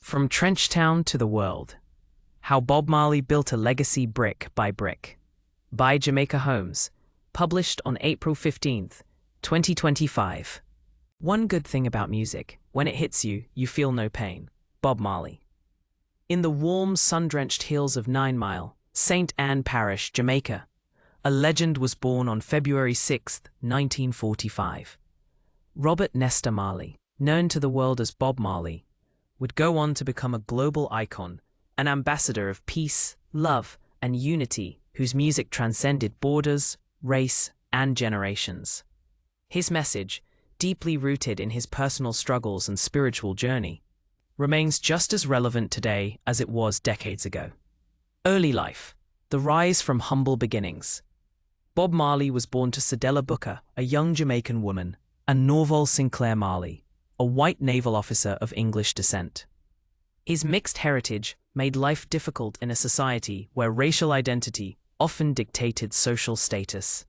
From Trenchtown to the World. How Bob Marley Built a Legacy Brick by Brick. By Jamaica Holmes. Published on April 15th, 2025. One good thing about music, when it hits you, you feel no pain. Bob Marley. In the warm, sun-drenched hills of 9 Mile, St. Anne Parish, Jamaica, a legend was born on February 6, 1945. Robert Nesta Marley, known to the world as Bob Marley, would go on to become a global icon, an ambassador of peace, love, and unity whose music transcended borders, race, and generations. His message, deeply rooted in his personal struggles and spiritual journey, remains just as relevant today as it was decades ago. Early life. The rise from humble beginnings. Bob Marley was born to Cedella Booker, a young Jamaican woman, and Norval Sinclair Marley, a white naval officer of English descent. His mixed heritage made life difficult in a society where racial identity often dictated social status.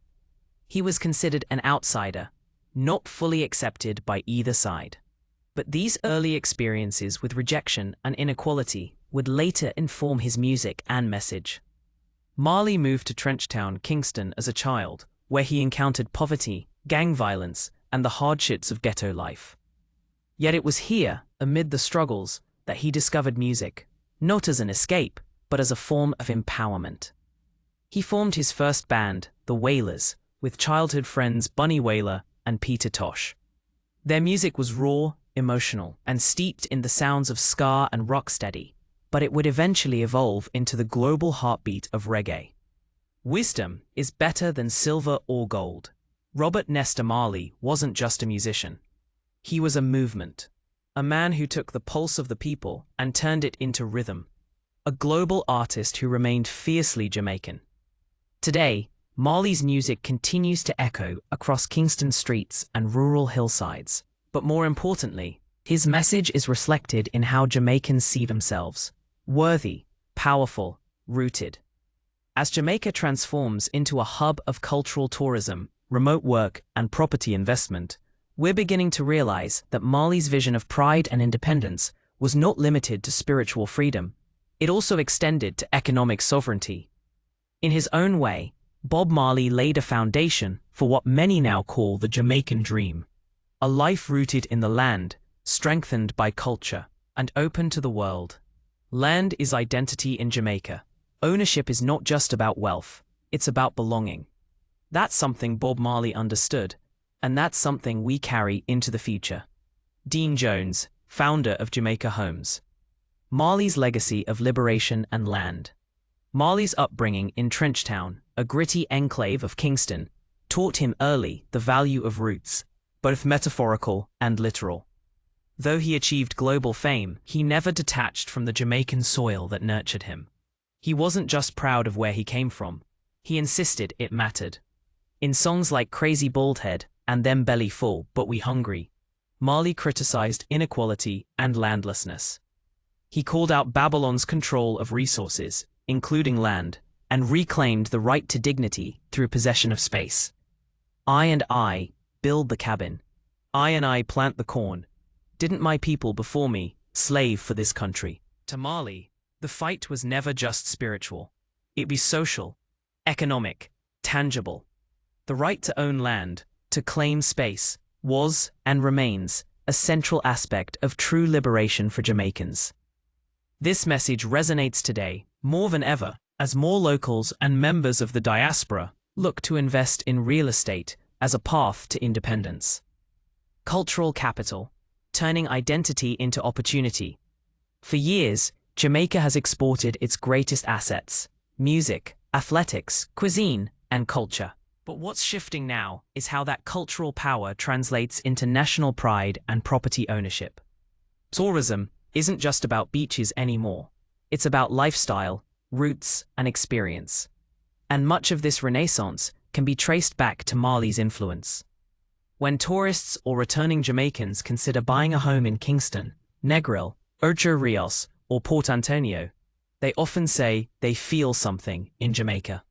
He was considered an outsider, not fully accepted by either side. But these early experiences with rejection and inequality would later inform his music and message. Marley moved to Trenchtown, Kingston as a child, where he encountered poverty, gang violence, and the hardships of ghetto life. Yet it was here, amid the struggles, that he discovered music, not as an escape, but as a form of empowerment. He formed his first band, the Wailers, with childhood friends Bunny Wailer and Peter Tosh. Their music was raw, emotional, and steeped in the sounds of ska and rocksteady, but it would eventually evolve into the global heartbeat of reggae. Wisdom is better than silver or gold. Robert Nesta Marley wasn't just a musician. He was a movement, a man who took the pulse of the people and turned it into rhythm, a global artist who remained fiercely Jamaican. Today, Marley's music continues to echo across Kingston streets and rural hillsides, but more importantly, his message is reflected in how Jamaicans see themselves: worthy, powerful, rooted. As Jamaica transforms into a hub of cultural tourism, remote work, and property investment, we're beginning to realize that Marley's vision of pride and independence was not limited to spiritual freedom. It also extended to economic sovereignty. In his own way, Bob Marley laid a foundation for what many now call the Jamaican dream, a life rooted in the land, strengthened by culture, and open to the world. Land is identity in Jamaica. Ownership is not just about wealth, it's about belonging. That's something Bob Marley understood, and that's something we carry into the future. Dean Jones, founder of Jamaica Homes. Marley's legacy of liberation and land. Marley's upbringing in Trenchtown, a gritty enclave of Kingston, taught him early the value of roots, both metaphorical and literal. Though he achieved global fame, he never detached from the Jamaican soil that nurtured him. He wasn't just proud of where he came from, he insisted it mattered. In songs like Crazy Baldhead and Them Belly Full But We Hungry, Marley criticized inequality and landlessness. He called out Babylon's control of resources, including land, and reclaimed the right to dignity through possession of space. I and I build the cabin. I and I plant the corn. Didn't my people before me slave for this country? To Marley, the fight was never just spiritual. It was social, economic, tangible. The right to own land, to claim space, was and remains a central aspect of true liberation for Jamaicans. This message resonates today more than ever as more locals and members of the diaspora look to invest in real estate as a path to independence. Cultural capital, turning identity into opportunity. For years, Jamaica has exported its greatest assets: music, athletics, cuisine, and culture. But what's shifting now is how that cultural power translates into national pride and property ownership. Tourism isn't just about beaches anymore. It's about lifestyle, roots, and experience. And much of this renaissance can be traced back to Marley's influence. When tourists or returning Jamaicans consider buying a home in Kingston, Negril, Ocho Rios, or Port Antonio, they often say they feel something in Jamaica.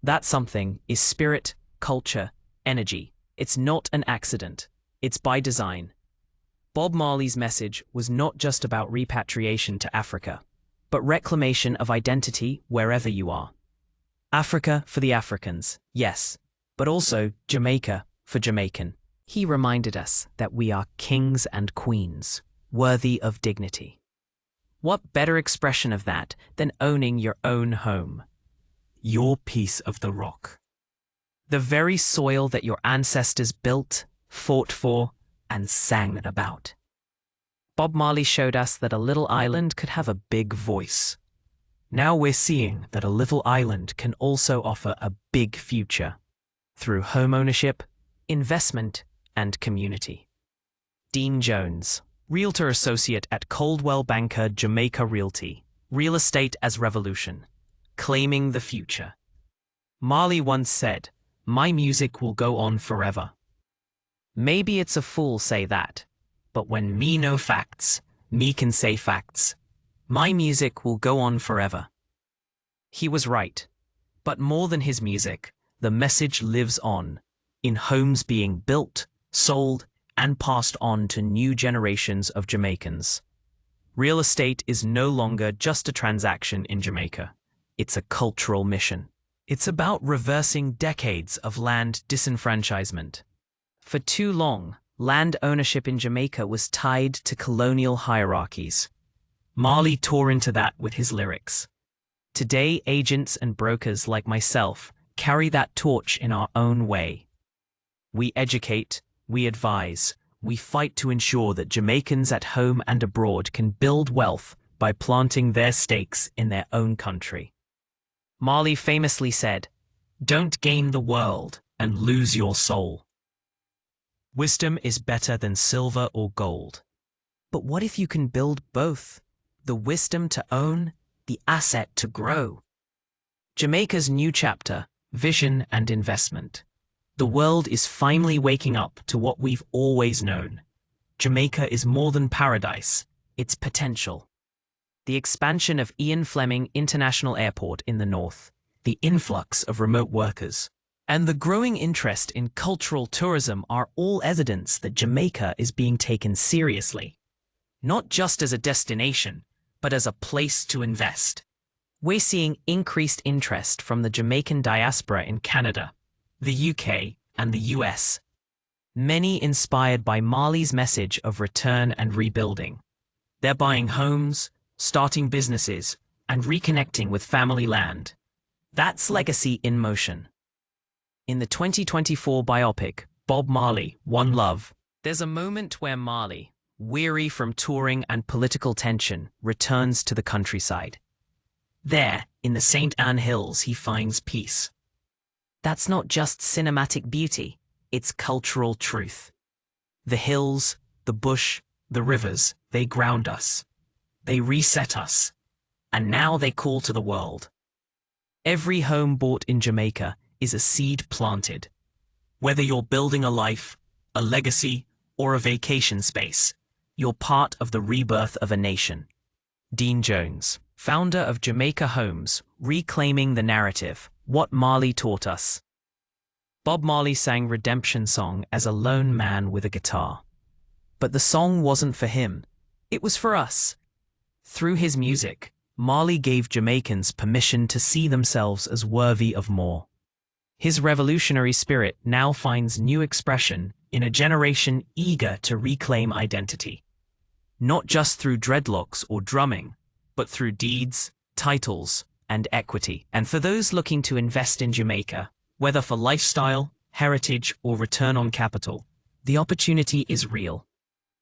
That something is spirit, culture, energy. It's not an accident. It's by design. Bob Marley's message was not just about repatriation to Africa, but reclamation of identity wherever you are. Africa for the Africans, yes, but also Jamaica for Jamaican. He reminded us that we are kings and queens, worthy of dignity. What better expression of that than owning your own home? Your piece of the rock. The very soil that your ancestors built, fought for, and sang about. Bob Marley showed us that a little island could have a big voice. Now we're seeing that a little island can also offer a big future through home ownership, investment, and community. Dean Jones, Realtor Associate at Coldwell Banker Jamaica Realty, Real Estate as Revolution, claiming the future. Marley once said, "My music will go on forever." Maybe it's a fool say that, but when me know facts, me can say facts. My music will go on forever. He was right. But more than his music, the message lives on, in homes being built, sold, and passed on to new generations of Jamaicans. Real estate is no longer just a transaction in Jamaica. It's a cultural mission. It's about reversing decades of land disenfranchisement. For too long, land ownership in Jamaica was tied to colonial hierarchies. Marley tore into that with his lyrics. Today, agents and brokers like myself carry that torch in our own way. We educate, we advise, we fight to ensure that Jamaicans at home and abroad can build wealth by planting their stakes in their own country. Marley famously said, "Don't gain the world and lose your soul." Wisdom is better than silver or gold. But what if you can build both? The wisdom to own, the asset to grow. Jamaica's new chapter, vision and investment. The world is finally waking up to what we've always known. Jamaica is more than paradise, it's potential. The expansion of Ian Fleming International Airport in the north, the influx of remote workers, and the growing interest in cultural tourism are all evidence that Jamaica is being taken seriously. Not just as a destination, but as a place to invest. We're seeing increased interest from the Jamaican diaspora in Canada, the UK, and the US. Many inspired by Marley's message of return and rebuilding. They're buying homes, starting businesses, and reconnecting with family land. That's legacy in motion. In the 2024 biopic, Bob Marley, One Love, there's a moment where Marley, weary from touring and political tension, returns to the countryside. There, in the St. Anne Hills, he finds peace. That's not just cinematic beauty, it's cultural truth. The hills, the bush, the rivers, they ground us. They reset us. And now they call to the world. Every home bought in Jamaica is a seed planted. Whether you're building a life, a legacy, or a vacation space, you're part of the rebirth of a nation. Dean Jones, founder of Jamaica Homes, reclaiming the narrative, what Marley taught us. Bob Marley sang Redemption Song as a lone man with a guitar. But the song wasn't for him, it was for us. Through his music, Marley gave Jamaicans permission to see themselves as worthy of more. His revolutionary spirit now finds new expression in a generation eager to reclaim identity. Not just through dreadlocks or drumming, but through deeds, titles, and equity. And for those looking to invest in Jamaica, whether for lifestyle, heritage, or return on capital, the opportunity is real.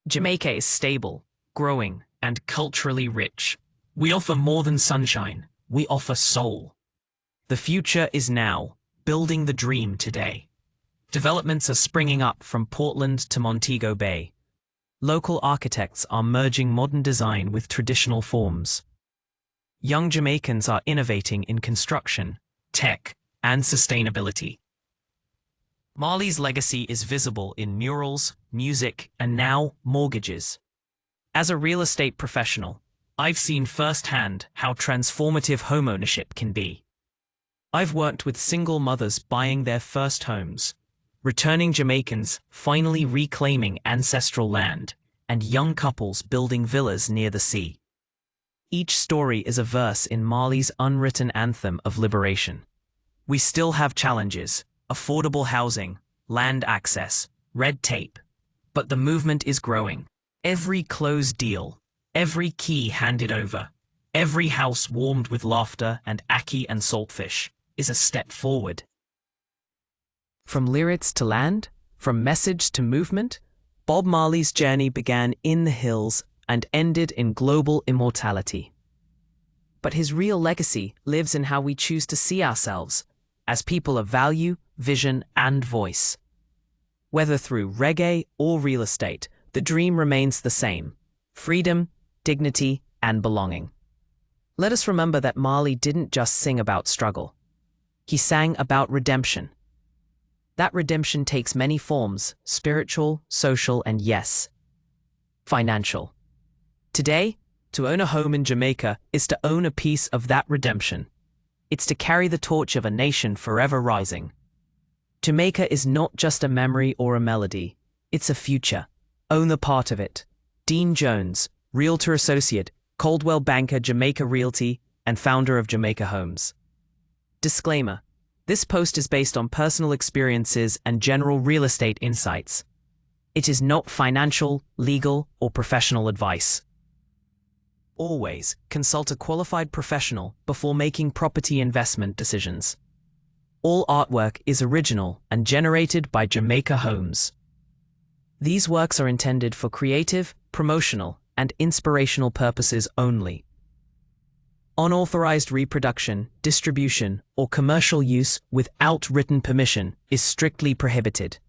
Jamaica is stable, growing, and culturally rich. We offer more than sunshine, we offer soul. The future is now, building the dream today. Developments are springing up from Portland to Montego Bay. Local architects are merging modern design with traditional forms. Young Jamaicans are innovating in construction, tech, and sustainability. Marley's legacy is visible in murals, music, and now mortgages. As a real estate professional, I've seen firsthand how transformative homeownership can be. I've worked with single mothers buying their first homes, returning Jamaicans finally reclaiming ancestral land, and young couples building villas near the sea. Each story is a verse in Marley's unwritten anthem of liberation. We still have challenges: affordable housing, land access, red tape. But the movement is growing. Every closed deal, every key handed over, every house warmed with laughter and ackee and saltfish is a step forward. From lyrics to land, from message to movement, Bob Marley's journey began in the hills and ended in global immortality. But his real legacy lives in how we choose to see ourselves as people of value, vision, and voice. Whether through reggae or real estate, the dream remains the same: freedom, dignity, and belonging. Let us remember that Marley didn't just sing about struggle. He sang about redemption. That redemption takes many forms: spiritual, social, and yes, financial. Today, to own a home in Jamaica is to own a piece of that redemption. It's to carry the torch of a nation forever rising. Jamaica is not just a memory or a melody, it's a future. Own the part of it. Dean Jones, Realtor Associate, Coldwell Banker Jamaica Realty, and founder of Jamaica Homes. Disclaimer: this post is based on personal experiences and general real estate insights. It is not financial, legal, or professional advice. Always consult a qualified professional before making property investment decisions. All artwork is original and generated by Jamaica Homes. These works are intended for creative, promotional, and inspirational purposes only. Unauthorized reproduction, distribution, or commercial use without written permission is strictly prohibited.